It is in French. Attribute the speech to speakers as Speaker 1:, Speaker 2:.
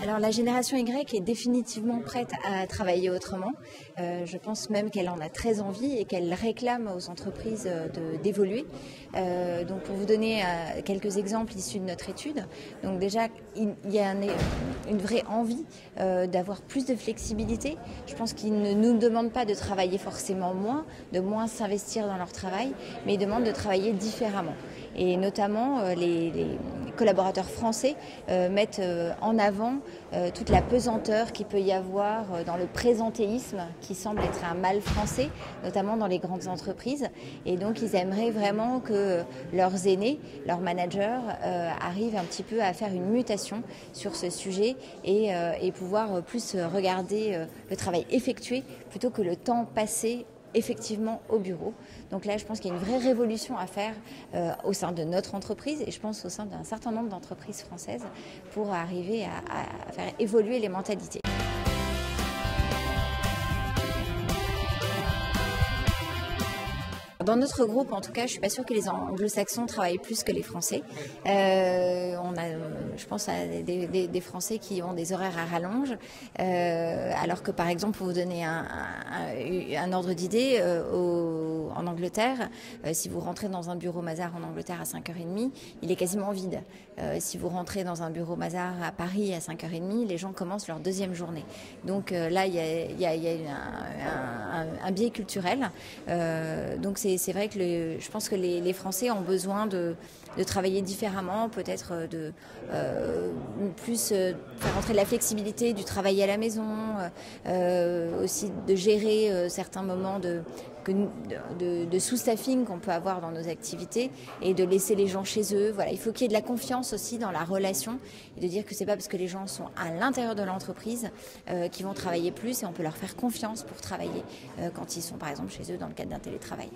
Speaker 1: Alors la génération Y est définitivement prête à travailler autrement. Je pense même qu'elle en a très envie et qu'elle réclame aux entreprises d'évoluer. Donc pour vous donner quelques exemples issus de notre étude, donc déjà il y a une vraie envie d'avoir plus de flexibilité. Je pense qu'ils ne nous demandent pas de travailler forcément moins, de moins s'investir dans leur travail, mais ils demandent de travailler différemment. Et notamment les collaborateurs français mettent en avant toute la pesanteur qu'il peut y avoir dans le présentéisme qui semble être un mal français, notamment dans les grandes entreprises. Et donc ils aimeraient vraiment que leurs aînés, leurs managers arrivent un petit peu à faire une mutation sur ce sujet et pouvoir plus regarder le travail effectué plutôt que le temps passé effectivement au bureau. Donc là, je pense qu'il y a une vraie révolution à faire au sein de notre entreprise et je pense au sein d'un certain nombre d'entreprises françaises pour arriver à faire évoluer les mentalités. Dans notre groupe, en tout cas, je suis pas sûre que les anglo-saxons travaillent plus que les Français. On a, je pense à des Français qui ont des horaires à rallonge, alors que par exemple, pour vous donner un ordre d'idée, en Angleterre, si vous rentrez dans un bureau Mazars en Angleterre à 5h30, il est quasiment vide. Si vous rentrez dans un bureau Mazars à Paris à 5h30, les gens commencent leur deuxième journée. Donc là, il y a un biais culturel. Donc c'est vrai que je pense que les Français ont besoin de travailler différemment, peut-être de plus faire rentrer de la flexibilité du travail à la maison, aussi de gérer certains moments de sous-staffing qu'on peut avoir dans nos activités et de laisser les gens chez eux. Voilà, il faut qu'il y ait de la confiance aussi dans la relation et de dire que c'est pas parce que les gens sont à l'intérieur de l'entreprise qu'ils vont travailler plus et on peut leur faire confiance pour travailler quand ils sont par exemple chez eux dans le cadre d'un télétravail.